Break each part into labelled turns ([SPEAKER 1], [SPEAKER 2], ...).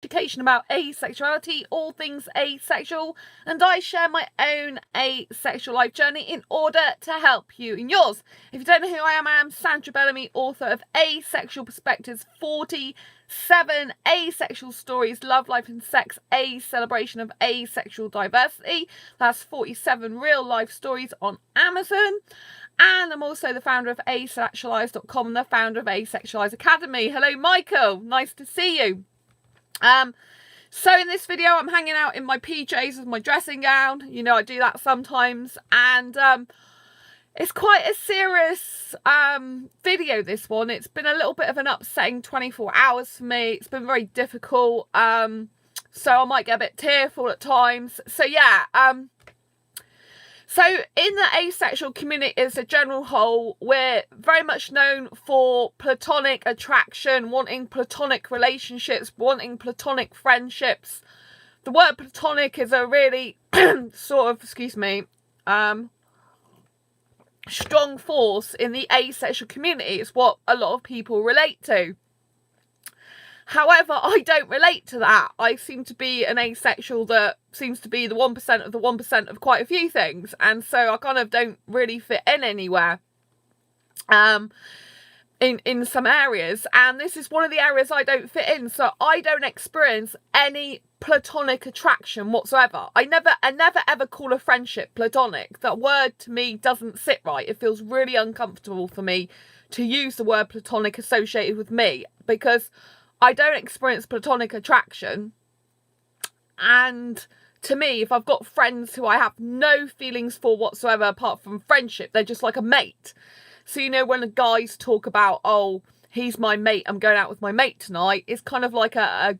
[SPEAKER 1] education about asexuality, all things asexual, and I share my own asexual life journey in order to help you in yours. If you don't know who I am Sandra Bellamy, author of Asexual Perspectives 47 Asexual Stories, Love, Life and Sex, a celebration of asexual diversity. That's 47 real life stories on Amazon. And I'm also the founder of asexualized.com and the founder of Asexualized Academy. Hello, Michael. Nice to see you. So in this video, I'm hanging out in my PJs with my dressing gown. You know, I do that sometimes. And it's quite a serious video, this one. It's been a little bit of an upsetting 24 hours for me. It's been very difficult. So I might get a bit tearful at times. So yeah, so in the asexual community as a general whole, we're very much known for platonic attraction, wanting platonic relationships, wanting platonic friendships. The word platonic is a really sort of, strong force in the asexual community. It's what a lot of people relate to. However, I don't relate to that. I seem to be an asexual that seems to be the 1% of the 1% of quite a few things. And so I kind of don't really fit in anywhere in some areas. And this is one of the areas I don't fit in. So I don't experience any platonic attraction whatsoever. I never ever call a friendship platonic. That word to me doesn't sit right. It feels really uncomfortable for me to use the word platonic associated with me, because I don't experience platonic attraction. And to me, if I've got friends who I have no feelings for whatsoever apart from friendship, they're just like a mate. So, you know, when the guys talk about, oh, he's my mate, I'm going out with my mate tonight, it's kind of like a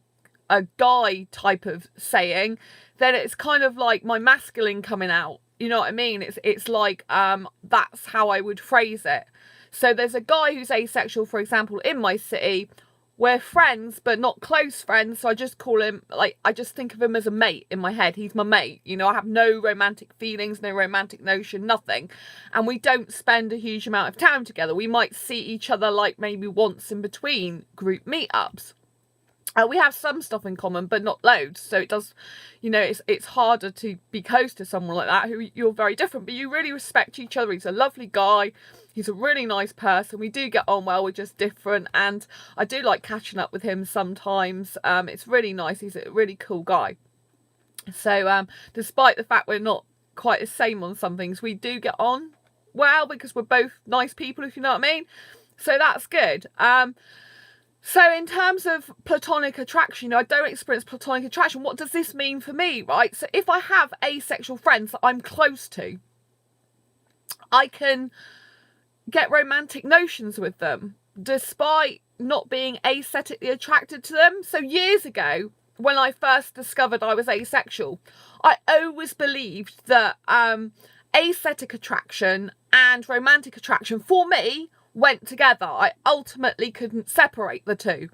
[SPEAKER 1] guy type of saying. Then it's kind of like my masculine coming out. You know what I mean? It's like, that's how I would phrase it. So there's a guy who's asexual, for example, in my city. We're friends, but not close friends. So I just call him, like, I just think of him as a mate in my head. He's my mate. You know, I have no romantic feelings, no romantic notion, nothing. And we don't spend a huge amount of time together. We might see each other like maybe once in between group meetups. We have some stuff in common, but not loads. So it does, you know, it's harder to be close to someone like that who you're very different, but you really respect each other. He's a lovely guy. He's a really nice person. We do get on well. We're just different. And I do like catching up with him sometimes. It's really nice. He's a really cool guy. So despite the fact we're not quite the same on some things, we do get on well because we're both nice people, if you know what I mean. So that's good. So in terms of platonic attraction, you know, I don't experience platonic attraction. What does this mean for me, right? So if I have asexual friends that I'm close to, I can get romantic notions with them, despite not being aesthetically attracted to them. So years ago, when I first discovered I was asexual, I always believed that aesthetic attraction and romantic attraction, for me, went together. I ultimately couldn't separate the two.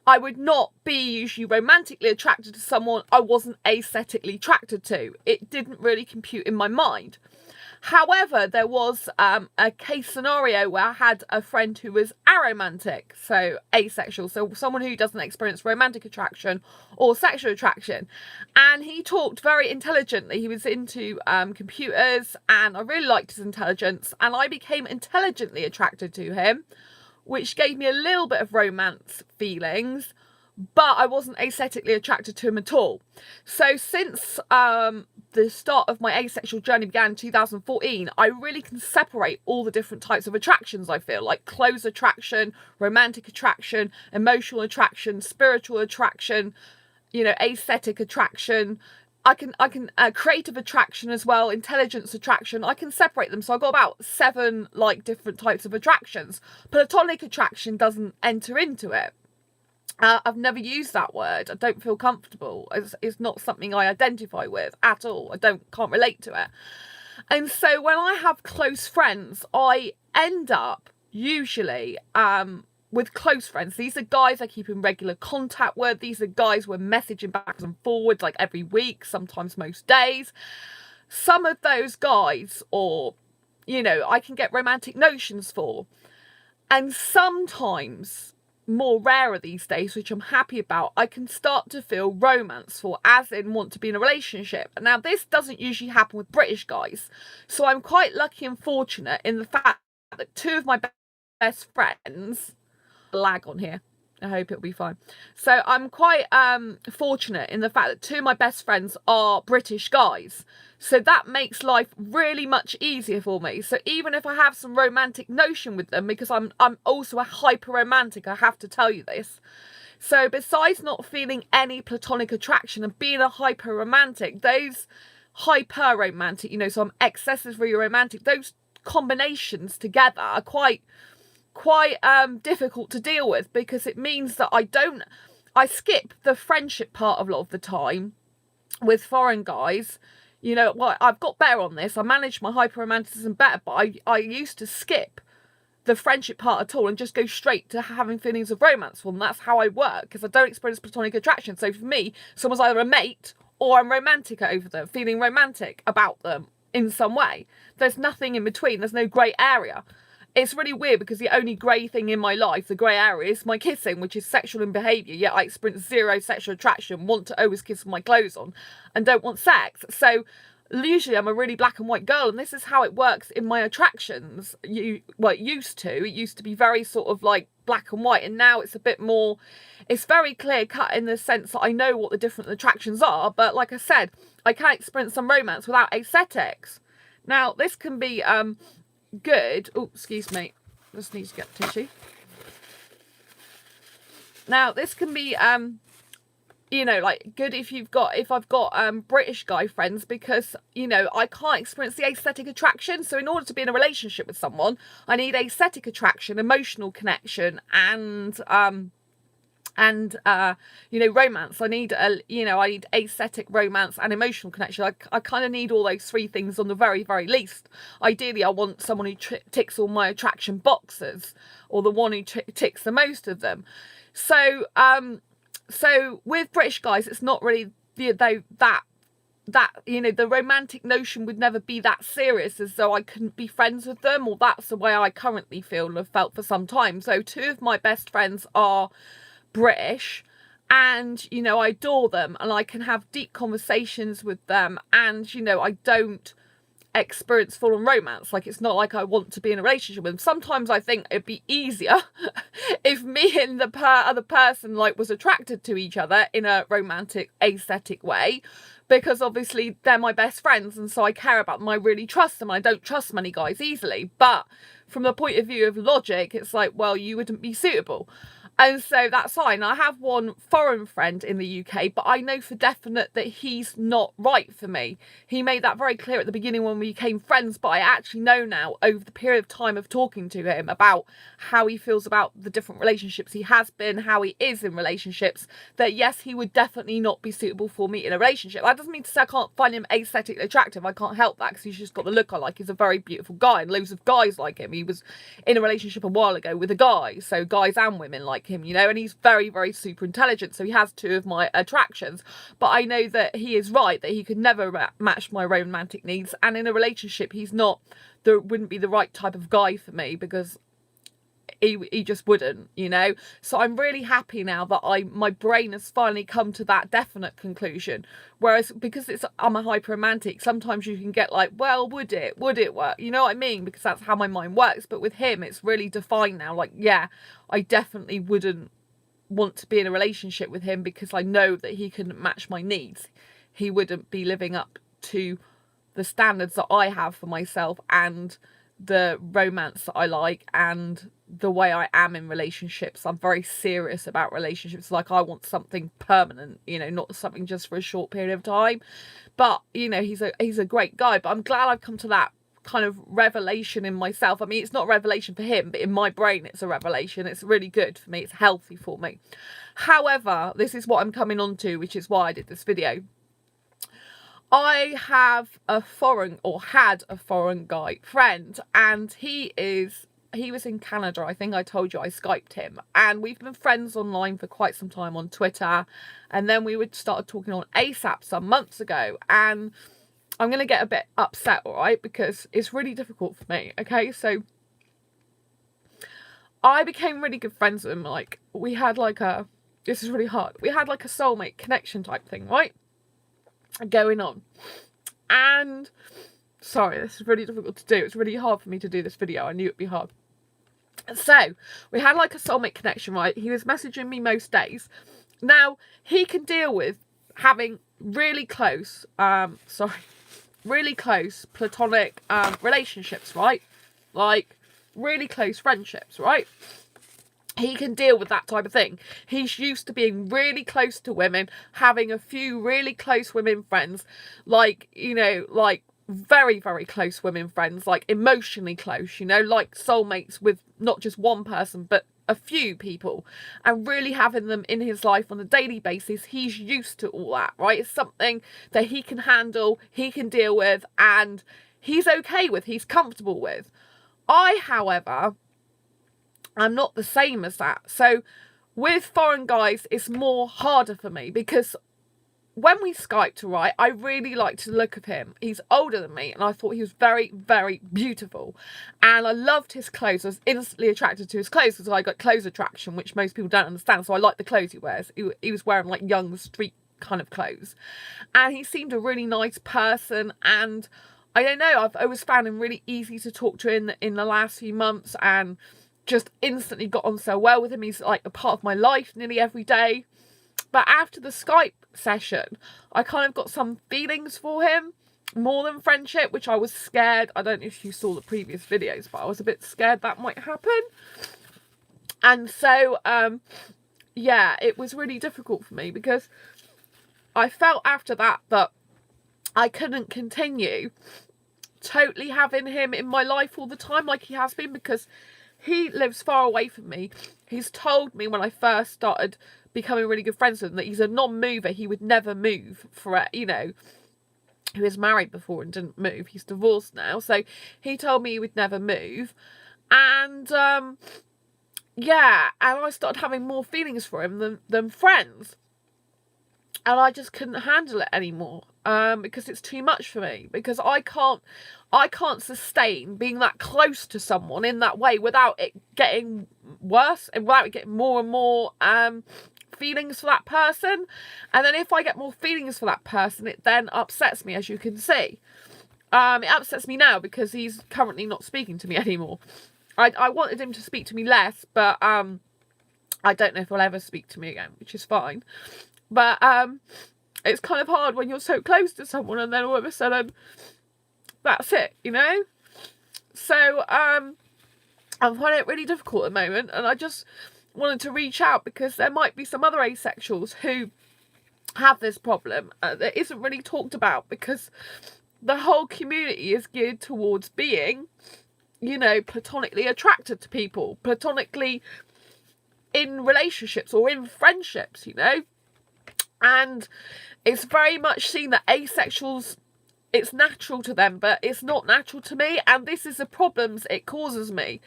[SPEAKER 1] I would not be usually romantically attracted to someone I wasn't aesthetically attracted to. It didn't really compute in my mind. However, there was a case scenario where I had a friend who was aromantic, so asexual, so someone who doesn't experience romantic attraction or sexual attraction. And he talked very intelligently. He was into computers, and I really liked his intelligence, and I became intelligently attracted to him, which gave me a little bit of romance feelings, but I wasn't aesthetically attracted to him at all. So since the start of my asexual journey began in 2014, I really can separate all the different types of attractions, I feel, like close attraction, romantic attraction, emotional attraction, spiritual attraction, you know, aesthetic attraction. I can creative attraction as well, intelligence attraction. I can separate them. So I've got about 7 like different types of attractions. Platonic attraction doesn't enter into it. I've never used that word. I don't feel comfortable. It's not something I identify with at all. I can't relate to it. And so when I have close friends, I end up usually with close friends. These are guys I keep in regular contact with. These are guys we're messaging backwards and forwards like every week, sometimes most days. Some of those guys, or, you know, I can get romantic notions for. And sometimes more rarer these days, which I'm happy about, I can start to feel romanceful, as in want to be in a relationship. Now, this doesn't usually happen with British guys, so I'm quite lucky and fortunate in the fact that two of my best friends, lag on here, I hope it'll be fine. So I'm quite fortunate in the fact that two of my best friends are British guys. So that makes life really much easier for me. So even if I have some romantic notion with them, because I'm also a hyper romantic, I have to tell you this. So besides not feeling any platonic attraction and being a hyper romantic, those hyper romantic, you know, so I'm excessively romantic, those combinations together are quite difficult to deal with, because it means that I skip the friendship part a lot of the time with foreign guys. You know, well, I've got better on this. I manage my hyper-romanticism better, but I used to skip the friendship part at all and just go straight to having feelings of romance for them. That's how I work, because I don't experience platonic attraction. So for me, someone's either a mate or I'm romantic over them, feeling romantic about them in some way. There's nothing in between. There's no grey area. It's really weird, because the only grey thing in my life, the grey area, is my kissing, which is sexual in behaviour, yet I experience zero sexual attraction, want to always kiss with my clothes on, and don't want sex. So usually I'm a really black and white girl, and this is how it works in my attractions. It used to be very sort of like black and white, and now it's a bit more, it's very clear cut in the sense that I know what the different attractions are, but like I said, I can't experience some romance without aesthetics. Now, this can be good. Oh, excuse me. Just need to get tissue. Now, this can be, you know, like good if I've got British guy friends, because, you know, I can't experience the aesthetic attraction. So in order to be in a relationship with someone, I need aesthetic attraction, emotional connection, and you know, romance. I need aesthetic, romance, and emotional connection. I kind of need all those three things on the very, very least. Ideally, I want someone who ticks all my attraction boxes, or the one who ticks the most of them. So so with British guys, it's not really that you know, the romantic notion would never be that serious, as though I couldn't be friends with them, or that's the way I currently feel and have felt for some time. So two of my best friends are British, and, you know, I adore them, and I can have deep conversations with them, and, you know, I don't experience full-on romance. Like, it's not like I want to be in a relationship with them. Sometimes I think it'd be easier if me and the other person, like, was attracted to each other in a romantic, aesthetic way, because obviously they're my best friends, and so I care about them, I really trust them, and I don't trust many guys easily. But from the point of view of logic, it's like, well, you wouldn't be suitable. And so that's fine. I have one foreign friend in the UK, but I know for definite that he's not right for me. He made that very clear at the beginning when we became friends, but I actually know now, over the period of time of talking to him about how he feels about the different relationships he has been, how he is in relationships, that yes, he would definitely not be suitable for me in a relationship. That doesn't mean to say I can't find him aesthetically attractive. I can't help that, because he's just got the look I like. He's a very beautiful guy, and loads of guys like him. He was in a relationship a while ago with a guy, so guys and women like him, you know, and he's very, very super intelligent, so he has two of my attractions. But I know that he is right, that he could never match my romantic needs, and in a relationship wouldn't be the right type of guy for me, because he just wouldn't, you know. So I'm really happy now that my brain has finally come to that definite conclusion. Whereas, because I'm a hyper romantic, sometimes you can get like, well, would it work, you know what I mean, because that's how my mind works. But with him, it's really defined now, like, yeah, I definitely wouldn't want to be in a relationship with him, because I know that he couldn't match my needs. He wouldn't be living up to the standards that I have for myself, and the romance that I like, and the way I am in relationships. I'm very serious about relationships. Like, I want something permanent, you know, not something just for a short period of time. But, you know, he's a great guy. But I'm glad I've come to that kind of revelation in myself. I mean, it's not a revelation for him, but in my brain it's a revelation. It's really good for me. It's healthy for me. However, this is what I'm coming on to, which is why I did this video. I have had a foreign guy friend, and he was in Canada. I think I told you I Skyped him, and we've been friends online for quite some time on Twitter, and then we started talking on ASAP some months ago. And I'm going to get a bit upset, all right, because it's really difficult for me, okay? So I became really good friends with him. Like, we had like this is really hard. We had like a soulmate connection type thing, right? Going on. And, sorry, this is really difficult to do. It's really hard for me to do this video. I knew it'd be hard. So, we had like a soulmate connection, right? He was messaging me most days. Now, he can deal with having really close, really close platonic relationships, right? Like, really close friendships, right? He can deal with that type of thing. He's used to being really close to women, having a few really close women friends, like, you know, like very, very close women friends, like emotionally close, you know, like soulmates with not just one person, but a few people, and really having them in his life on a daily basis. He's used to all that, right? It's something that he can handle, he can deal with, and he's okay with, he's comfortable with. I, however, I'm not the same as that. So with foreign guys, it's more harder for me because when we Skyped, right, I really liked the look of him. He's older than me and I thought he was very, very beautiful. And I loved his clothes. I was instantly attracted to his clothes because I got clothes attraction, which most people don't understand. So I like the clothes he wears. He was wearing like young street kind of clothes. And he seemed a really nice person, and I don't know, I've always found him really easy to talk to in the last few months, and just instantly got on so well with him. He's like a part of my life nearly every day. But after the Skype session, I kind of got some feelings for him, more than friendship, which I was scared. I don't know if you saw the previous videos, but I was a bit scared that might happen. And so, yeah, it was really difficult for me because I felt after that I couldn't continue totally having him in my life all the time like he has been, because he lives far away from me. He's told me when I first started becoming really good friends with him that he's a non-mover. He would never move for, you know, he was married before and didn't move. He's divorced now. So he told me he would never move. And, yeah, and I started having more feelings for him than friends. And I just couldn't handle it anymore, because it's too much for me. Because I can't sustain being that close to someone in that way without it getting worse and without it getting more and more feelings for that person. And then if I get more feelings for that person, it then upsets me, as you can see. It upsets me now because he's currently not speaking to me anymore. I wanted him to speak to me less, but I don't know if he'll ever speak to me again, which is fine. But it's kind of hard when you're so close to someone and then all of a sudden that's it, you know? So I'm finding it really difficult at the moment, and I just wanted to reach out because there might be some other asexuals who have this problem that isn't really talked about, because the whole community is geared towards being, you know, platonically attracted to people, platonically in relationships or in friendships, you know? And it's very much seen that asexuals, it's natural to them, but it's not natural to me. And this is the problems it causes me,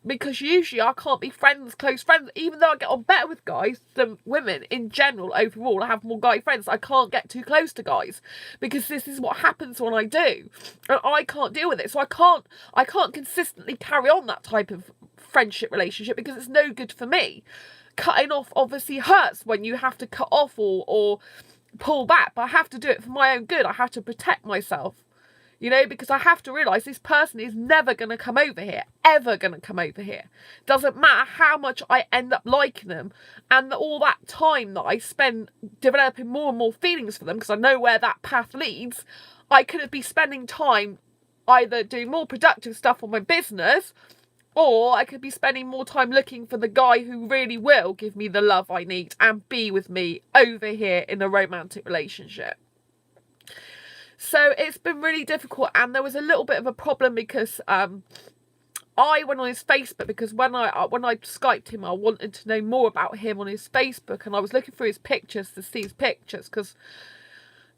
[SPEAKER 1] because usually I can't be close friends, even though I get on better with guys than women in general. Overall, I have more guy friends. I can't get too close to guys because this is what happens when I do, and I can't deal with it. So I can't consistently carry on that type of friendship relationship because it's no good for me. Cutting off obviously hurts when you have to cut off or pull back, but I have to do it for my own good. I have to protect myself, you know, because I have to realise this person is never going to come over here, ever going to come over here. Doesn't matter how much I end up liking them, and all that time that I spend developing more and more feelings for them, because I know where that path leads, I could be spending time either doing more productive stuff on my business, or I could be spending more time looking for the guy who really will give me the love I need and be with me over here in a romantic relationship. So it's been really difficult, and there was a little bit of a problem because I went on his Facebook, because when I Skyped him, I wanted to know more about him on his Facebook, and I was looking through his pictures to see his pictures because,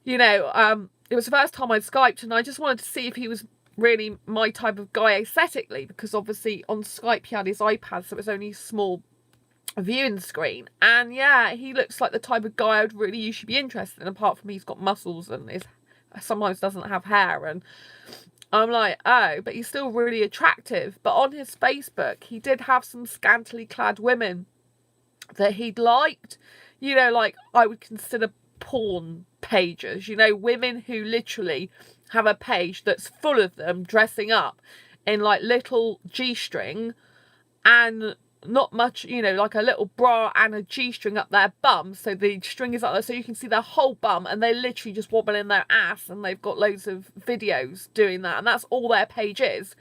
[SPEAKER 1] you know, it was the first time I'd Skyped, and I just wanted to see if he was really my type of guy aesthetically, because obviously on Skype he had his iPad, so it was only a small viewing screen. And yeah, he looks like the type of guy I would really usually be interested in, apart from he's got muscles and is sometimes doesn't have hair, and I'm like, oh, but he's still really attractive. But on his Facebook, he did have some scantily clad women that he'd liked. You know, like I would consider porn pages. You know, women who literally have a page that's full of them dressing up in like little G-string and not much, you know, like a little bra and a G-string up their bum, so the string is up there so you can see their whole bum, and they're literally just wobbling their ass, and they've got loads of videos doing that, and that's all their page is,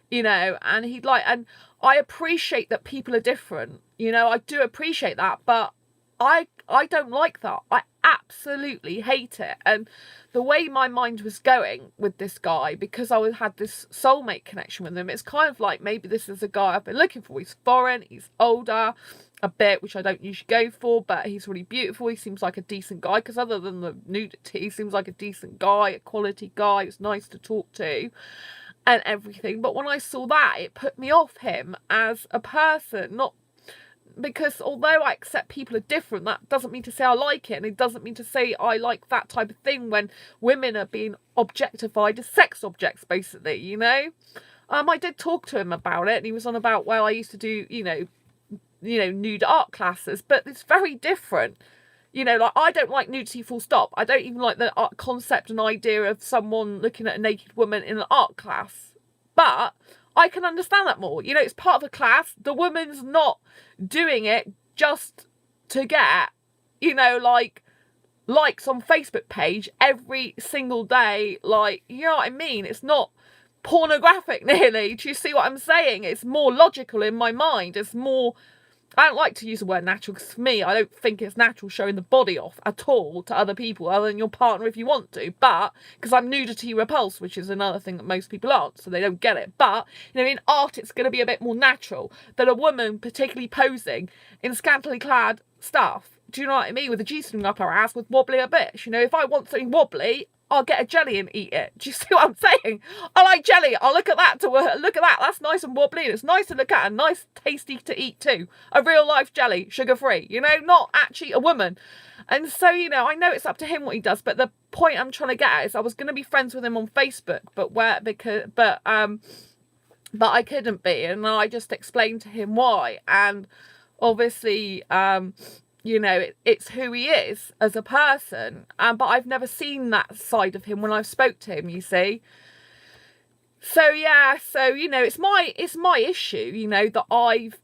[SPEAKER 1] you know. And he'd like, and I appreciate that people are different, you know, I do appreciate that, but I don't like that. I absolutely hate it. And the way my mind was going with this guy, because I had this soulmate connection with him, it's kind of like, maybe this is a guy I've been looking for. He's foreign, he's older a bit, which I don't usually go for, but he's really beautiful. He seems like a decent guy, because other than the nudity, he seems like a decent guy, a quality guy. It's nice to talk to and everything. But when I saw that, it put me off him as a person, not because although I accept people are different, that doesn't mean to say I like it, and it doesn't mean to say I like that type of thing when women are being objectified as sex objects, basically, you know. I did talk to him about it, and he was on about, well, I used to do, you know, nude art classes, but it's very different. You know, like, I don't like nudity full stop. I don't even like the art concept and idea of someone looking at a naked woman in an art class. But I can understand that more. You know, it's part of a class. The woman's not doing it just to get, you know, like, likes on Facebook page every single day. Like, you know what I mean? It's not pornographic nearly. Do you see what I'm saying? It's more logical in my mind. It's more... I don't like to use the word natural, because for me, I don't think it's natural showing the body off at all to other people, other than your partner if you want to. But, because I'm nudity repulsed, which is another thing that most people aren't, so they don't get it. But, you know, in art, it's going to be a bit more natural than a woman particularly posing in scantily clad stuff. Do you know what I mean? With a G-string up her ass with wobbly a bit. You know, if I want something wobbly, I'll get a jelly and eat it. Do you see what I'm saying? I like jelly. I'll look at that. Look at that. That's nice and wobbly, and it's nice to look at and nice, tasty to eat too. A real life jelly, sugar free. You know, not actually a woman. And so, you know, I know it's up to him what he does, but the point I'm trying to get at is I was going to be friends with him on Facebook, but I couldn't be, and I just explained to him why. And obviously, you know, it's who he is as a person, but I've never seen that side of him when I've spoke to him, you see. So yeah, so, you know, it's my issue, you know, that I've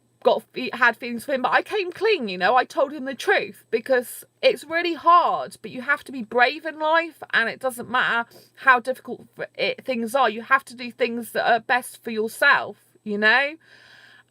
[SPEAKER 1] had feelings for him, but I came clean, you know. I told him the truth, because it's really hard, but you have to be brave in life, and it doesn't matter how difficult things are. You have to do things that are best for yourself, you know.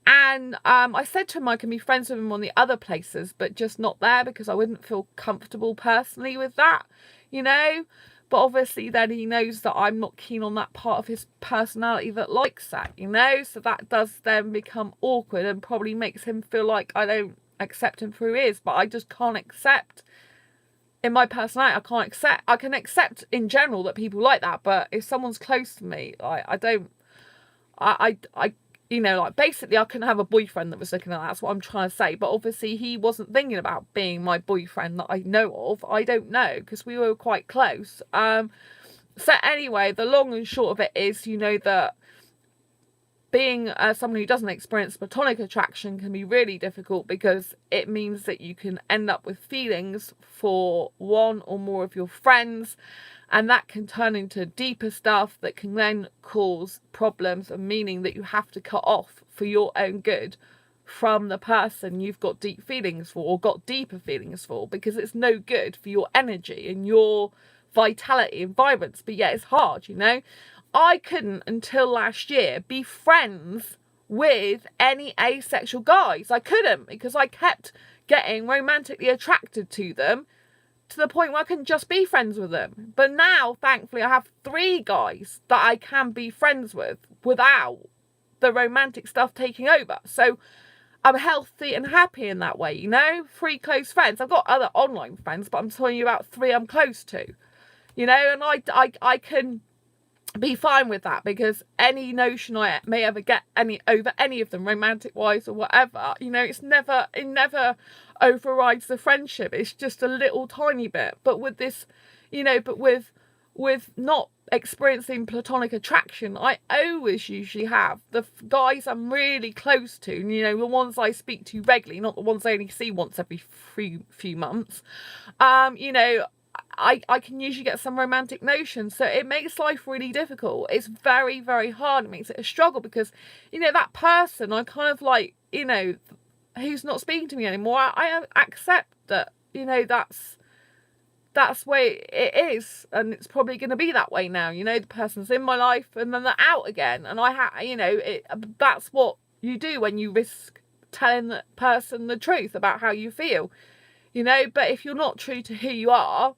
[SPEAKER 1] And I said to him I can be friends with him on the other places, but just not there, because I wouldn't feel comfortable personally with that, you know. But obviously then he knows that I'm not keen on that part of his personality that likes that, you know. So that does then become awkward and probably makes him feel like I don't accept him for who he is. But I just can't accept, in my personality, I can accept in general that people like that, but if someone's close to me, I you know, like, basically I couldn't have a boyfriend that was looking at that. That's what I'm trying to say. But obviously he wasn't thinking about being my boyfriend that I know of. I don't know, because we were quite close. So anyway, the long and short of it is, you know, that being someone who doesn't experience platonic attraction can be really difficult, because it means that you can end up with feelings for one or more of your friends, and that can turn into deeper stuff that can then cause problems, and meaning that you have to cut off for your own good from the person you've got deep feelings for, or got deeper feelings for, because it's no good for your energy and your vitality and vibrance. But yeah, it's hard, you know. I couldn't, until last year, be friends with any asexual guys. I couldn't, because I kept getting romantically attracted to them, to the point where I couldn't just be friends with them. But now, thankfully, I have 3 guys that I can be friends with without the romantic stuff taking over. So I'm healthy and happy in that way, you know. 3 close friends. I've got other online friends, but I'm telling you about 3 I'm close to, you know. And I can be fine with that, because any notion I may ever get over any of them, romantic wise or whatever, you know, it never overrides the friendship. It's just a little tiny bit. But with this, you know, with with not experiencing platonic attraction, I always usually have the guys I'm really close to, you know, the ones I speak to regularly, not the ones I only see once every few months. You know, I can usually get some romantic notions, so it makes life really difficult. It's very, very hard. It makes it a struggle because, you know, that person I kind of like, you know, who's not speaking to me anymore, I accept that, you know, that's the way it is, and it's probably going to be that way now. You know, the person's in my life and then they're out again, and you know, that's what you do when you risk telling the person the truth about how you feel, you know. But if you're not true to who you are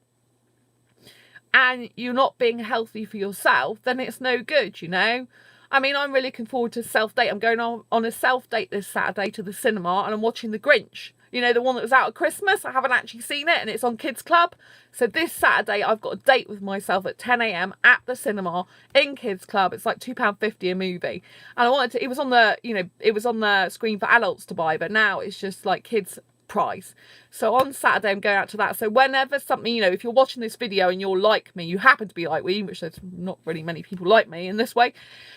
[SPEAKER 1] and you're not being healthy for yourself, then it's no good, you know. I mean, I'm really looking forward to self-date. I'm going on a self-date this Saturday to the cinema, and I'm watching The Grinch. You know, the one that was out at Christmas. I haven't actually seen it, and it's on Kids Club. So this Saturday, I've got a date with myself at 10 a.m. at the cinema in Kids Club. It's like £2.50 a movie. And I wanted to, it was on the, you know, it was on the screen for adults to buy, but now it's just like kids price. So on Saturday I'm going out to that. So whenever something, you know, if you're watching this video and you're like me, you happen to be like me, which there's not really many people like me in this way,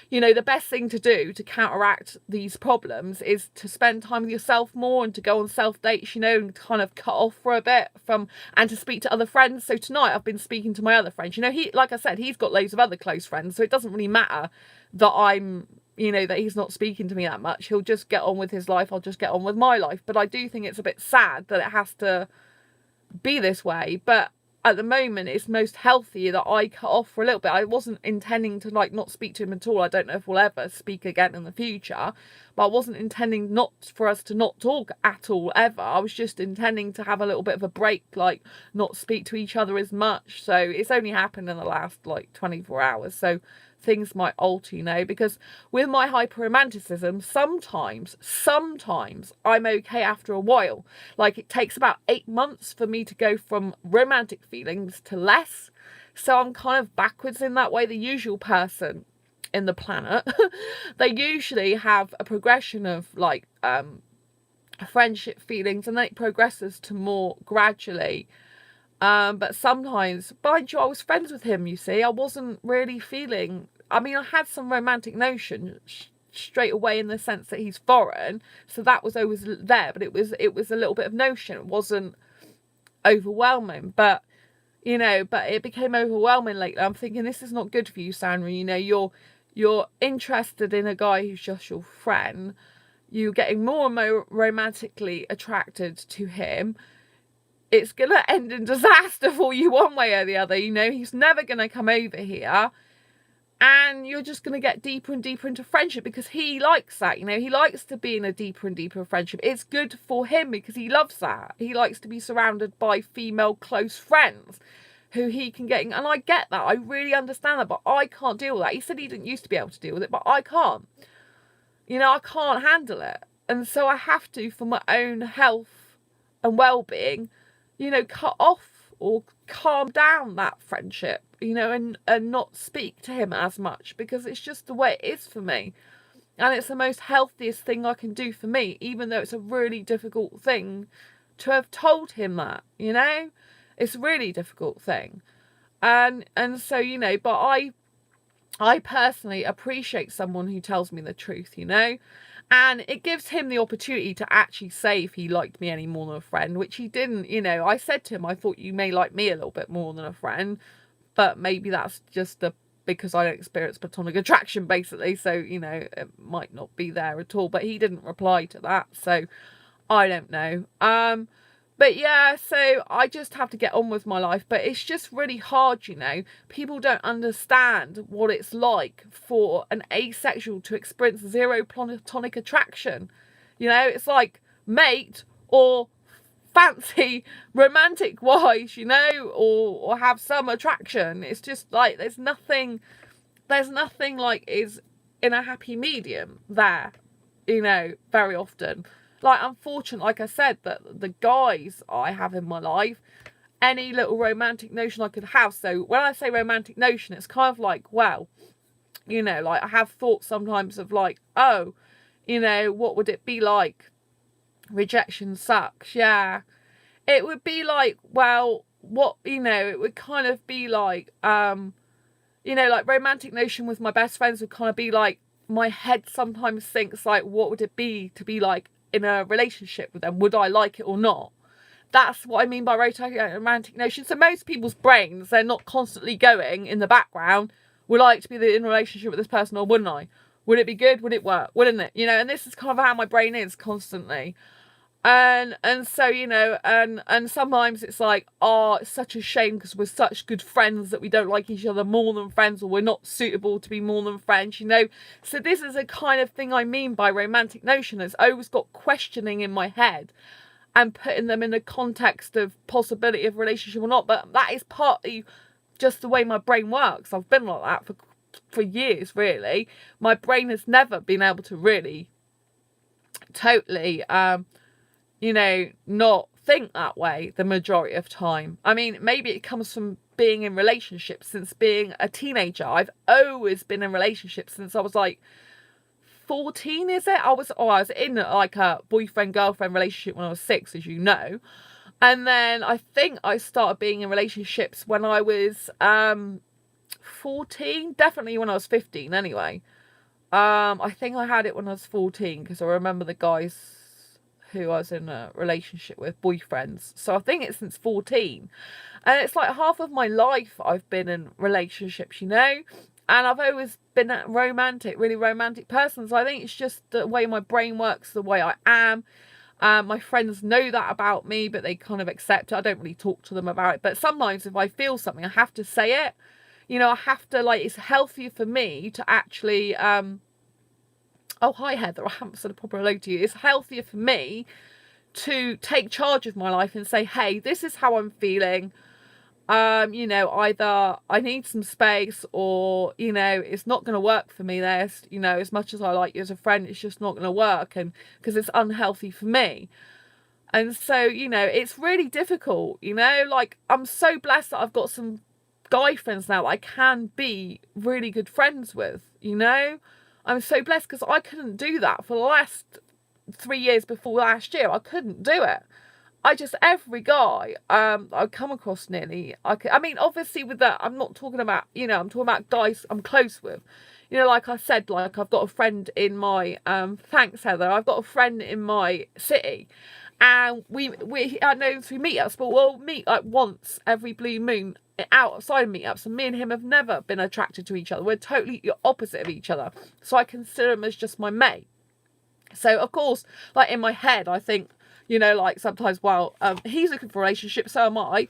[SPEAKER 1] you know, the best thing to do to counteract these problems is to spend time with yourself more and to go on self dates, you know, and kind of cut off for a bit from, and to speak to other friends. So tonight I've been speaking to my other friends, you know, he, like I said, he's got loads of other close friends, so it doesn't really matter that I'm, you know, that he's not speaking to me that much. He'll just get on with his life. I'll just get on with my life. But I do think it's a bit sad that it has to be this way. But at the moment, it's most healthy that I cut off for a little bit. I wasn't intending to like not speak to him at all. I don't know if we'll ever speak again in the future. But I wasn't intending for us to not talk at all ever. I was just intending to have a little bit of a break, like not speak to each other as much. So it's only happened in the last like 24 hours. So things might alter, you know, because with my hyper-romanticism, sometimes I'm okay after a while. Like it takes about 8 months for me to go from romantic feelings to less. So I'm kind of backwards in that way. The usual person in the planet, they usually have a progression of like friendship feelings, and then it progresses to more gradually. But sometimes, mind you, I was friends with him, you see. I wasn't really feeling, I mean, I had some romantic notion straight away in the sense that he's foreign. So that was always there, but it was a little bit of notion. It wasn't overwhelming, but, you know, but it became overwhelming lately. I'm thinking, this is not good for you, Sandra. You know, you're interested in a guy who's just your friend. You're getting more and more romantically attracted to him. It's going to end in disaster for you one way or the other. You know, he's never going to come over here. And you're just going to get deeper and deeper into friendship because he likes that. You know, he likes to be in a deeper and deeper friendship. It's good for him because he loves that. He likes to be surrounded by female close friends who he can get. And I get that. I really understand that. But I can't deal with that. He said he didn't used to be able to deal with it, but I can't. You know, I can't handle it. And so I have to, for my own health and well-being, you know, cut off or calm down that friendship, you know, and not speak to him as much because it's just the way it is for me. And it's the most healthiest thing I can do for me, even though it's a really difficult thing to have told him that, you know. It's a really difficult thing. And so, you know, but I personally appreciate someone who tells me the truth, you know. And it gives him the opportunity to actually say if he liked me any more than a friend, which he didn't, you know. I said to him, I thought you may like me a little bit more than a friend, but maybe that's just because I don't experience platonic attraction, basically. So, you know, it might not be there at all. But he didn't reply to that, so I don't know. But yeah, so I just have to get on with my life. But it's just really hard, you know. People don't understand what it's like for an asexual to experience zero platonic attraction. You know, it's like mate or fancy romantic wise, you know, or have some attraction. It's just like there's nothing like is in a happy medium there, you know, very often. Like, unfortunately, like I said, that the guys I have in my life, any little romantic notion I could have. So when I say romantic notion, it's kind of like, well, you know, like I have thoughts sometimes of like, oh, you know, what would it be like? Rejection sucks. Yeah. It would be like, well, what, you know, it would kind of be like, you know, like romantic notion with my best friends would kind of be like, my head sometimes thinks like, what would it be to be like in a relationship with them? Would I like it or not? That's what I mean by romantic notion. So most people's brains, they're not constantly going in the background, would I like to be in a relationship with this person or wouldn't I? Would it be good? Would it work? Wouldn't it? You know, and this is kind of how my brain is constantly. And so, you know, and sometimes it's like, oh, it's such a shame because we're such good friends that we don't like each other more than friends, or we're not suitable to be more than friends, you know. So this is a kind of thing I mean by romantic notion. It's always got questioning in my head and putting them in the context of possibility of relationship or not. But that is partly just the way my brain works. I've been like that for years, really. My brain has never been able to really totally you know, not think that way the majority of time. I mean, maybe it comes from being in relationships since being a teenager. I've always been in relationships since I was like 14, is it? I was in like a boyfriend-girlfriend relationship when I was 6, as you know. And then I think I started being in relationships when I was 14, definitely when I was 15 anyway. I think I had it when I was 14 because I remember the guys who I was in a relationship with, boyfriends. So I think it's since 14. And it's like half of my life I've been in relationships, you know? And I've always been a really romantic person. So I think it's just the way my brain works, the way I am. My friends know that about me, but they kind of accept it. I don't really talk to them about it. But sometimes if I feel something, I have to say it. You know, I have to, like, it's healthier for me to actually, oh, hi, Heather. I haven't said a proper hello to you. It's healthier for me to take charge of my life and say, hey, this is how I'm feeling. You know, either I need some space or, you know, it's not going to work for me. There's, you know, as much as I like you as a friend, it's just not going to work. And because it's unhealthy for me. And so, you know, it's really difficult, you know, like I'm so blessed that I've got some guy friends now that I can be really good friends with, you know. I'm so blessed because I couldn't do that for the last 3 years before last year. I couldn't do it. Every guy I've come across nearly, I mean, obviously with that, I'm not talking about, you know, I'm talking about guys I'm close with. You know, like I said, like I've got a friend in my, thanks Heather, I've got a friend in my city. And I know through meetups, but we'll meet like once every blue moon outside of meetups, and me and him have never been attracted to each other. We're totally opposite of each other. So I consider him as just my mate. So of course, like in my head, I think, you know, like sometimes, well, he's looking for a relationship, so am I.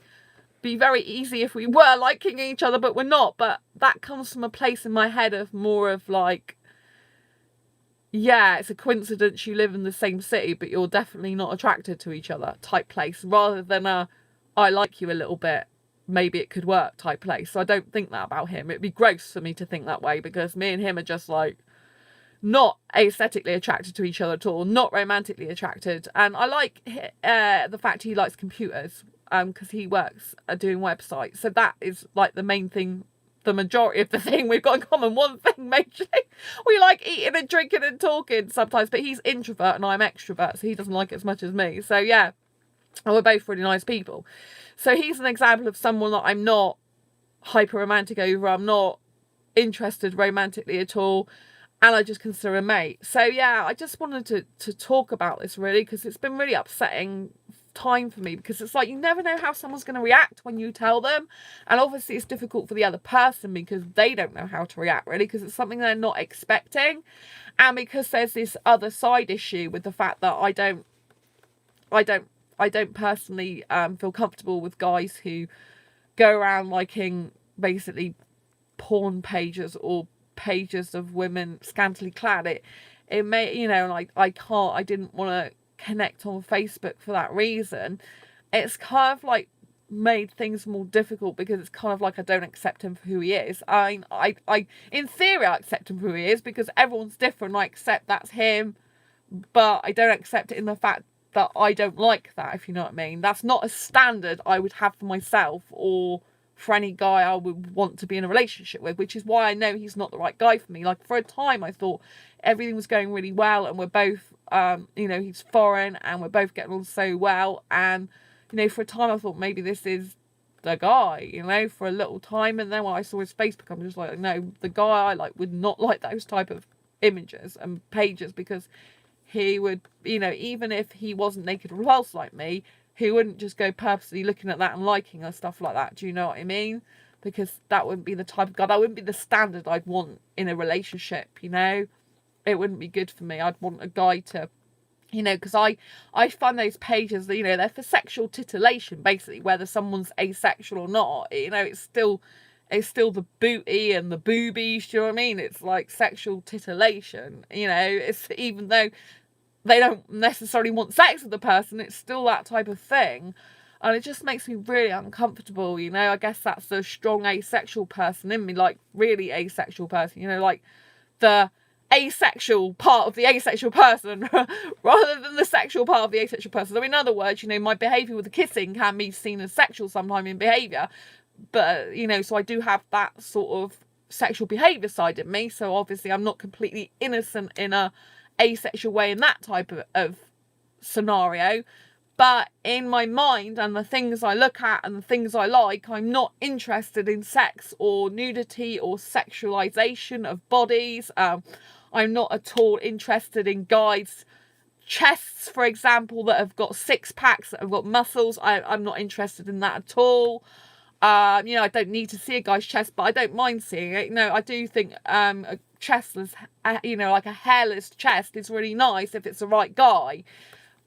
[SPEAKER 1] Be very easy if we were liking each other, but we're not. But that comes from a place in my head of more of like, yeah, it's a coincidence you live in the same city, but you're definitely not attracted to each other type place, rather than a, I like you a little bit, maybe it could work type place. So I don't think that about him. It'd be gross for me to think that way because me and him are just like not aesthetically attracted to each other at all, not romantically attracted. And I like the fact he likes computers because he works doing websites. So that is like the main thing, the majority of the thing we've got in common. One thing majorly, we like eating and drinking and talking sometimes, but he's introvert and I'm extrovert, so he doesn't like it as much as me. So yeah, and we're both really nice people. So he's an example of someone that I'm not hyper romantic over. I'm not interested romantically at all, and I just consider a mate. So yeah, I just wanted to talk about this really because it's been really upsetting time for me, because it's like you never know how someone's going to react when you tell them, and obviously it's difficult for the other person because they don't know how to react really, because it's something they're not expecting, and because there's this other side issue with the fact that I don't personally feel comfortable with guys who go around liking basically porn pages or pages of women scantily clad. It may, you know, like I didn't want to connect on Facebook for that reason. It's kind of like made things more difficult because it's kind of like I don't accept him for who he is. I in theory I accept him for who he is because everyone's different. I accept that's him, but I don't accept it in the fact that I don't like that, if you know what I mean. That's not a standard I would have for myself or for any guy I would want to be in a relationship with, which is why I know he's not the right guy for me. Like for a time I thought everything was going really well and we're both you know, he's foreign and we're both getting on so well, and you know, for a time I thought maybe this is the guy, you know, for a little time. And then when I saw his Facebook, I'm just like, no, the guy I like would not like those type of images and pages, because he would, you know, even if he wasn't naked or repulsed like me, he wouldn't just go purposely looking at that and liking and stuff like that. Do you know what I mean? Because that wouldn't be the type of guy, that wouldn't be the standard I'd want in a relationship, you know? It wouldn't be good for me. I'd want a guy to, you know, because I find those pages, you know, they're for sexual titillation, basically, whether someone's asexual or not. You know, it's still the booty and the boobies, do you know what I mean? It's like sexual titillation, you know, it's, even though they don't necessarily want sex with the person, it's still that type of thing. And it just makes me really uncomfortable, you know. I guess that's the strong asexual person in me, like really asexual person, you know, like the asexual part of the asexual person rather than the sexual part of the asexual person. So in other words, you know, my behaviour with the kissing can be seen as sexual sometime in behaviour. But, you know, so I do have that sort of sexual behaviour side in me. So obviously I'm not completely innocent in a asexual way in that type of scenario. But in my mind and the things I look at and the things I like, I'm not interested in sex or nudity or sexualization of bodies. I'm not at all interested in guys' chests, for example, that have got six packs, that have got muscles. I'm not interested in that at all. You know, I don't need to see a guy's chest, but I don't mind seeing it. You know, I do think a chestless, you know, like a hairless chest is really nice if it's the right guy.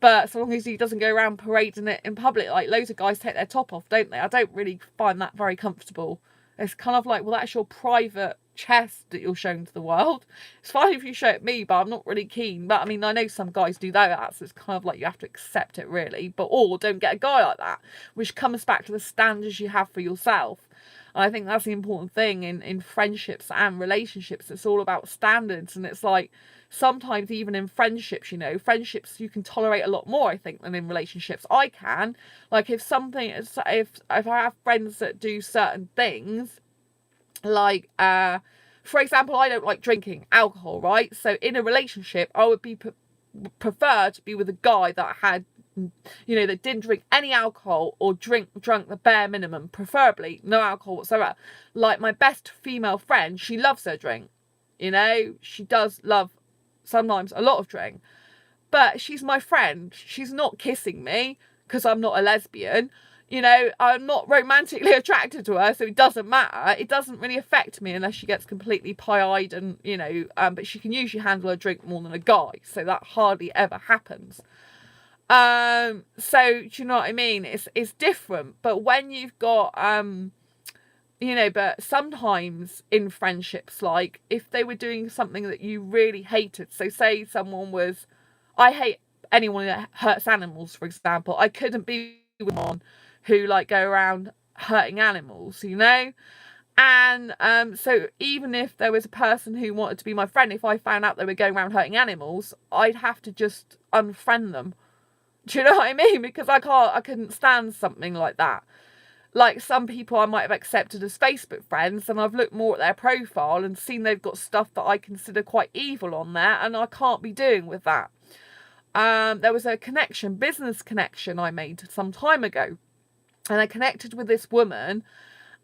[SPEAKER 1] But so long as he doesn't go around parading it in public, like loads of guys take their top off, don't they? I don't really find that very comfortable. It's kind of like, well, that's your private chest that you're showing to the world. It's fine if you show it me, but I'm not really keen. But I mean, I know some guys do that, so it's kind of like you have to accept it, really. But or don't get a guy like that, which comes back to the standards you have for yourself. And I think that's the important thing in friendships and relationships. It's all about standards, and it's like, sometimes even in friendships, you know, friendships you can tolerate a lot more, I think, than in relationships. I can, like, if I have friends that do certain things, like for example, I don't like drinking alcohol, right? So in a relationship, I would be prefer to be with a guy that had, you know, that didn't drink any alcohol or drunk the bare minimum, preferably no alcohol whatsoever. Like my best female friend, she loves her drink, you know, she does love sometimes a lot of drink, but she's my friend. She's not kissing me because I'm not a lesbian, you know, I'm not romantically attracted to her, so it doesn't matter. It doesn't really affect me unless she gets completely pie-eyed and, you know, but she can usually handle a drink more than a guy, so that hardly ever happens. So do you know what I mean? It's different. But when you've got you know, but sometimes in friendships, like if they were doing something that you really hated, so say someone was, I hate anyone that hurts animals, for example. I couldn't be with someone who like go around hurting animals, you know. And so even if there was a person who wanted to be my friend, if I found out they were going around hurting animals, I'd have to just unfriend them. Do you know what I mean? Because I couldn't stand something like that. Like some people I might have accepted as Facebook friends, and I've looked more at their profile and seen they've got stuff that I consider quite evil on there, and I can't be doing with that. There was a business connection I made some time ago, and I connected with this woman,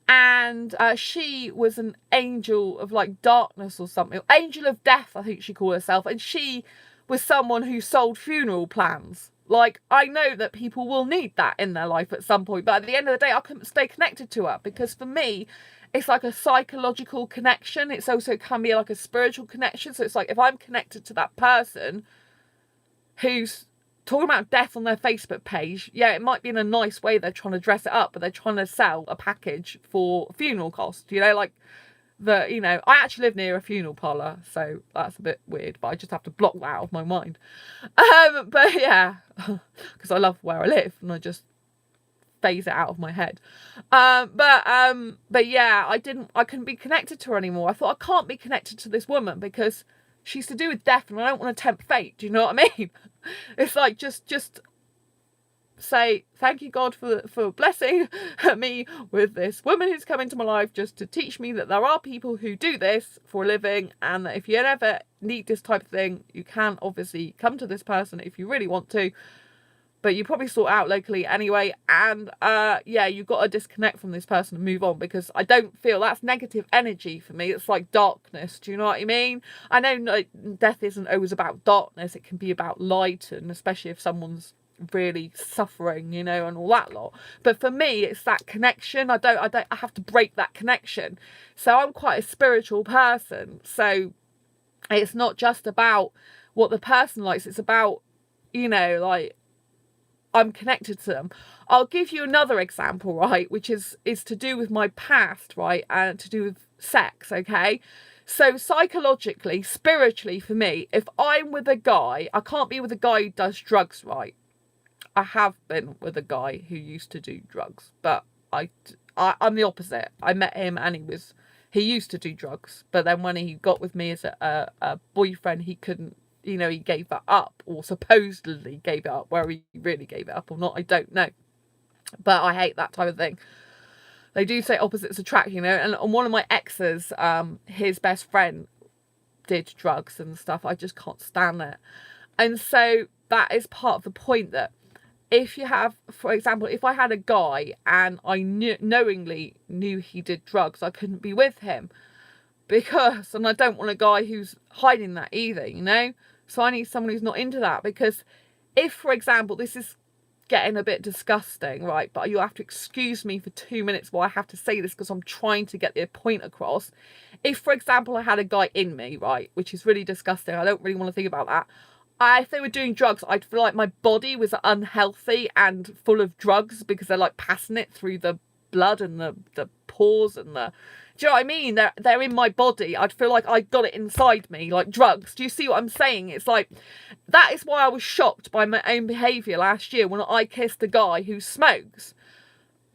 [SPEAKER 1] and she was an angel of like darkness or something, angel of death, I think she called herself, and she was someone who sold funeral plans. Like, I know that people will need that in their life at some point, but at the end of the day, I couldn't stay connected to her, because for me, it's like a psychological connection. It's also can be like a spiritual connection. So it's like, if I'm connected to that person who's talking about death on their Facebook page, yeah, it might be in a nice way, they're trying to dress it up, but they're trying to sell a package for funeral costs, you know, like, you know, I actually live near a funeral parlour, so that's a bit weird, but I just have to block that out of my mind. But yeah, because I love where I live and I just phase it out of my head. But yeah, I couldn't be connected to her anymore. I thought, I can't be connected to this woman because she's to do with death and I don't want to tempt fate. Do you know what I mean? It's like, just say thank you God for blessing me with this woman who's come into my life just to teach me that there are people who do this for a living, and that if you ever need this type of thing, you can obviously come to this person if you really want to. but you probably sort out locally anyway. And yeah, you've got to disconnect from this person and move on, because I don't feel that's negative energy for me. It's like darkness. Do you know what I mean? I know like, death isn't always about darkness. It can be about light, and especially if someone's really suffering, you know, and all that lot. But for me, it's that connection. I have to break that connection. So I'm quite a spiritual person. So it's not just about what the person likes. It's about, you know, like, I'm connected to them. I'll give you another example, right, which is to do with my past, right, and to do with sex, okay? So psychologically, spiritually, for me, if I'm with a guy, I can't be with a guy who does drugs, right? I have been with a guy who used to do drugs, but I'm the opposite. I met him and he used to do drugs, but then when he got with me as a boyfriend, he couldn't, you know, he gave that up, or supposedly gave it up. Whether he really gave it up or not, I don't know. But I hate that type of thing. They do say opposites attract, you know, and one of my exes, his best friend did drugs and stuff. I just can't stand it. And so that is part of the point, that if you have, for example, if I had a guy and I knowingly knew he did drugs, I couldn't be with him, because, and I don't want a guy who's hiding that either, you know. So I need someone who's not into that, because if, for example, this is getting a bit disgusting, right, but you'll have to excuse me for 2 minutes while I have to say this, because I'm trying to get the point across. If, for example, I had a guy in me, right, which is really disgusting, I don't really want to think about that. If they were doing drugs, I'd feel like my body was unhealthy and full of drugs, because they're like passing it through the blood and the pores and the... Do you know what I mean? They're in my body. I'd feel like I got it inside me, like drugs. Do you see what I'm saying? It's like, that is why I was shocked by my own behaviour last year when I kissed a guy who smokes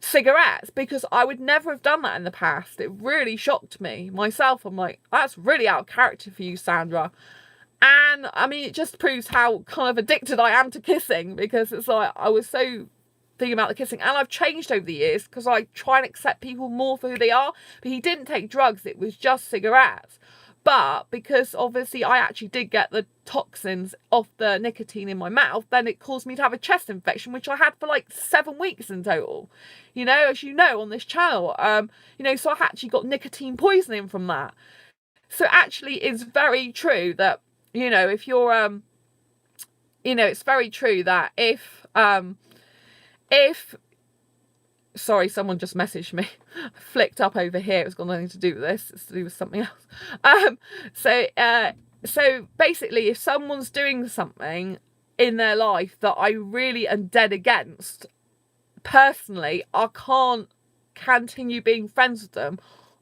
[SPEAKER 1] cigarettes, because I would never have done that in the past. It really shocked me myself. I'm like, that's really out of character for you, Sandra. And I mean, it just proves how kind of addicted I am to kissing, because it's like, I was so thinking about the kissing, and I've changed over the years, because I try and accept people more for who they are. But he didn't take drugs, it was just cigarettes. But because obviously I actually did get the toxins off the nicotine in my mouth, then it caused me to have a chest infection, which I had for like 7 weeks in total, you know, as you know, on this channel. You know, so I actually got nicotine poisoning from that. So actually, it's very true that, you know, if you're you know, it's very true that if sorry, someone just messaged me. I flicked up over here. It's got nothing to do with this. It's to do with something else. So basically, if someone's doing something in their life that I really am dead against, personally, I can't continue being friends with them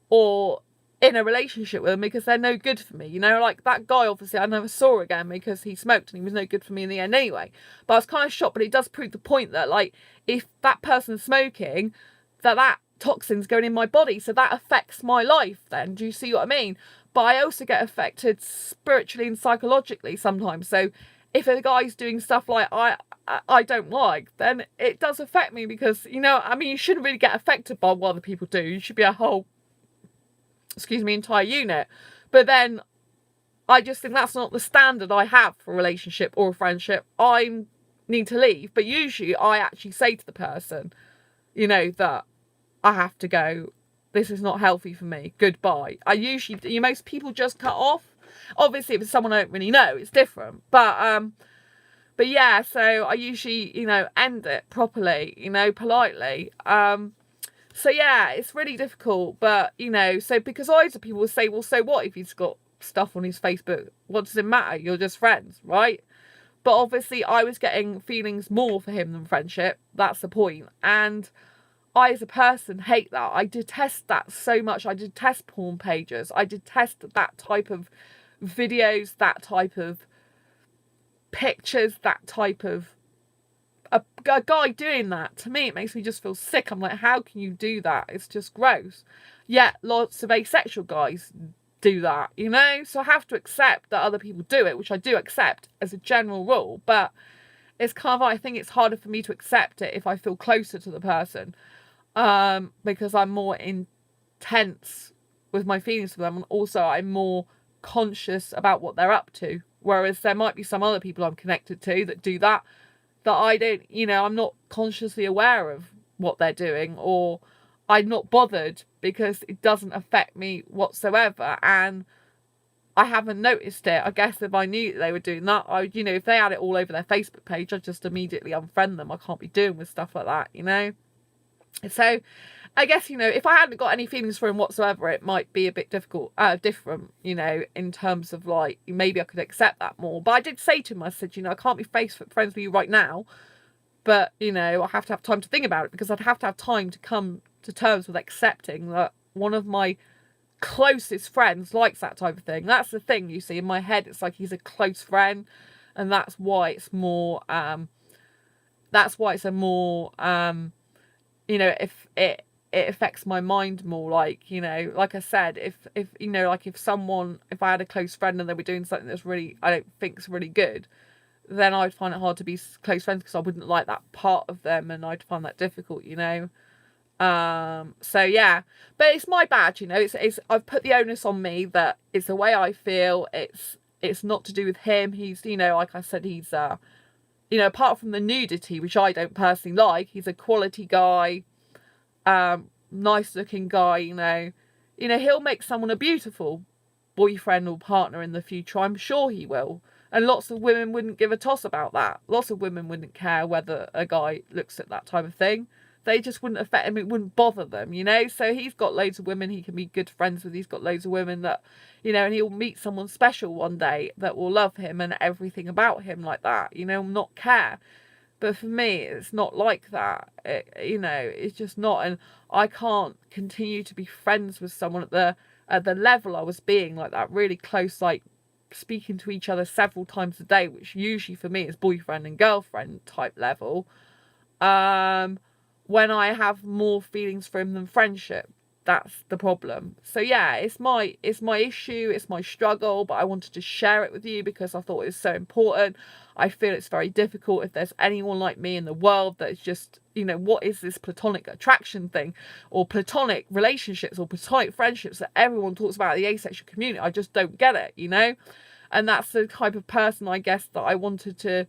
[SPEAKER 1] or in a relationship with them, because they're no good for me, you know. Like that guy, obviously I never saw again because he smoked and he was no good for me in the end anyway. But I was kind of shocked, but it does prove the point that, like, if that person's smoking, that toxin's going in my body, so that affects my life then. Do you see what I mean? But I also get affected spiritually and psychologically sometimes. So if a guy's doing stuff like I don't like, then it does affect me, because, you know, I mean, you shouldn't really get affected by what other people do. You should be a whole, entire unit. But then I just think that's not the standard I have for a relationship or a friendship. I need to leave. But usually I actually say to the person, you know, that I have to go. This is not healthy for me. Goodbye. I usually, you know, most people just cut off. Obviously, if it's someone I don't really know, it's different. But yeah, so I usually, you know, end it properly, you know, politely. So yeah, it's really difficult, but, you know, so because loads of people will say, well, so what if he's got stuff on his Facebook? What does it matter? You're just friends, right? But obviously I was getting feelings more for him than friendship. That's the point. And I, as a person, hate that. I detest that so much. I detest porn pages. I detest that type of videos, that type of pictures, that type of a guy doing that. To me, it makes me just feel sick. I'm like, how can you do that? It's just gross. Yet lots of asexual guys do that, you know. So I have to accept that other people do it, which I do accept as a general rule. But it's kind of, I think it's harder for me to accept it if I feel closer to the person, because I'm more intense with my feelings for them, and also I'm more conscious about what they're up to. Whereas there might be some other people I'm connected to that do that. that I don't, I'm not consciously aware of what they're doing, or I'm not bothered because it doesn't affect me whatsoever, and I haven't noticed it. I guess if I knew they were doing that, if they had it all over their Facebook page, I'd just immediately unfriend them. I can't be doing with stuff like that. So I guess, if I hadn't got any feelings for him whatsoever, it might be a bit different, in terms of like, maybe I could accept that more. But I did say to him, I said, I can't be friends with you right now, but, I have to have time to think about it, because I'd have to have time to come to terms with accepting that one of my closest friends likes that type of thing. That's the thing, you see, in my head, it's like he's a close friend, and that's why it's more, if it affects my mind more, like I said, if I had a close friend and they were doing something that's really, I don't think's really good, then I'd find it hard to be close friends, because I wouldn't like that part of them, and I'd find that difficult. So yeah, but it's my bad. It's I've put the onus on me, that it's the way I feel. It's not to do with him. He's, like I said, he's apart from the nudity, which I don't personally like, he's a quality guy, nice looking guy. He'll make someone a beautiful boyfriend or partner in the future. I'm sure he will. And lots of women wouldn't give a toss about that. Lots of women wouldn't care whether a guy looks at that type of thing. They just wouldn't affect him. It wouldn't bother them, So he's got loads of women he can be good friends with. He's got loads of women that, and he'll meet someone special one day that will love him and everything about him like that, not care. But for me, it's not like that. It's just not. And I can't continue to be friends with someone at the level I was being, like that really close, like speaking to each other several times a day, which usually for me is boyfriend and girlfriend type level. When I have more feelings for him than friendship. That's the problem. So yeah, it's my issue, it's my struggle, but I wanted to share it with you because I thought it was so important. I feel it's very difficult if there's anyone like me in the world that's just, what is this platonic attraction thing, or platonic relationships, or platonic friendships that everyone talks about in the asexual community. I just don't get it, and that's the type of person, I guess, that I wanted to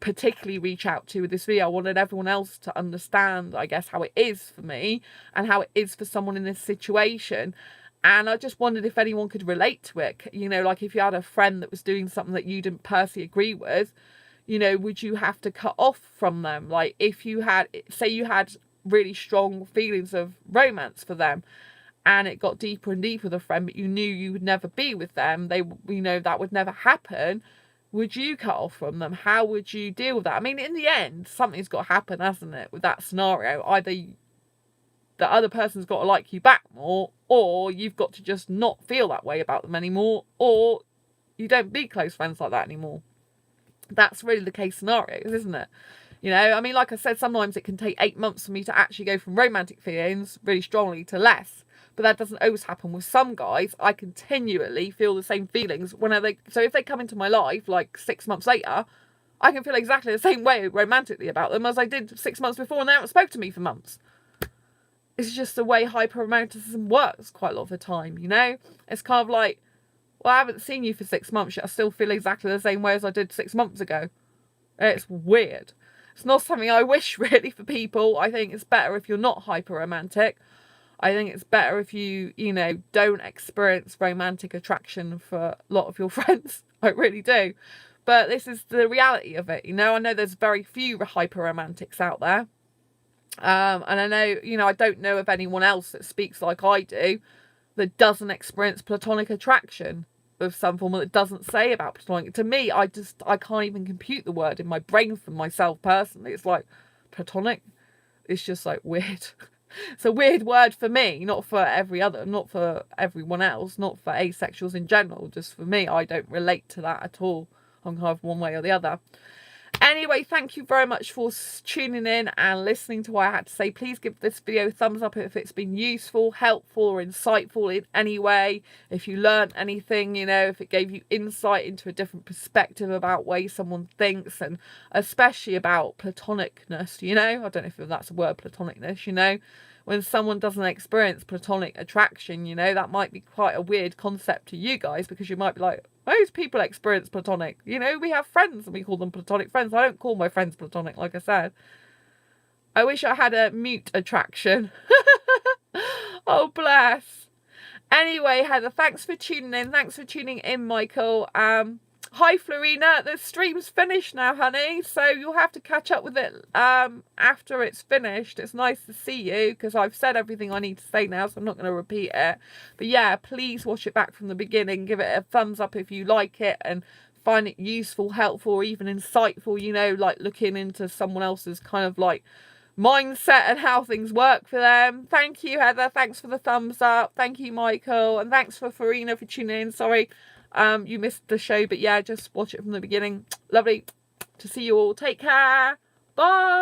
[SPEAKER 1] particularly reach out to with this video. I wanted everyone else to understand, I guess, how it is for me and how it is for someone in this situation. And I just wondered if anyone could relate to it. Like if you had a friend that was doing something that you didn't personally agree with, would you have to cut off from them? Like if you had, say you had really strong feelings of romance for them, and it got deeper and deeper with a friend, but you knew you would never be with them, that would never happen, would you cut off from them? How would you deal with that? I mean, in the end, something's got to happen, hasn't it, with that scenario? Either the other person's got to like you back more, or you've got to just not feel that way about them anymore, or you don't be close friends like that anymore. That's really the case scenarios, isn't it? I mean, like I said, sometimes it can take 8 months for me to actually go from romantic feelings really strongly to less. But that doesn't always happen. With some guys, I continually feel the same feelings so if they come into my life like 6 months later, I can feel exactly the same way romantically about them as I did 6 months before, and they haven't spoken to me for months. It's just the way hyper-romanticism works quite a lot of the time, It's kind of like, well, I haven't seen you for 6 months yet. I still feel exactly the same way as I did 6 months ago. It's weird. It's not something I wish really for people. I think it's better if you're not hyper-romantic. I think it's better if you, don't experience romantic attraction for a lot of your friends. I really do. But this is the reality of it, I know there's very few hyper-romantics out there. And I know, I don't know of anyone else that speaks like I do that doesn't experience platonic attraction of some form, that doesn't say about platonic. To me, I can't even compute the word in my brain for myself personally. It's like, platonic? It's just like weird. It's a weird word for me, not for everyone else, not for asexuals in general. Just for me, I don't relate to that at all. I'm kind of one way or the other. Anyway, thank you very much for tuning in and listening to what I had to say. Please give this video a thumbs up if it's been useful, helpful, or insightful in any way. If you learned anything, if it gave you insight into a different perspective about way someone thinks, and especially about platonicness, I don't know if that's a word, platonicness, when someone doesn't experience platonic attraction, that might be quite a weird concept to you guys, because you might be like, Most people experience platonic. You know, we have friends and we call them platonic friends. I don't call my friends platonic, like I said. I wish I had a mute attraction. Oh, bless. Anyway, Heather, thanks for tuning in. Thanks for tuning in, Michael. Hi, Florina. The stream's finished now, honey, so you'll have to catch up with it after it's finished. It's nice to see you because I've said everything I need to say now, so I'm not going to repeat it. But yeah, please watch it back from the beginning. Give it a thumbs up if you like it and find it useful, helpful, or even insightful, you know, like looking into someone else's kind of like mindset and how things work for them. Thank you, Heather. Thanks for the thumbs up. Thank you, Michael. And thanks for Farina for tuning in. Sorry you missed the show, but yeah, just watch it from the beginning. Lovely to see you all. Take care. Bye.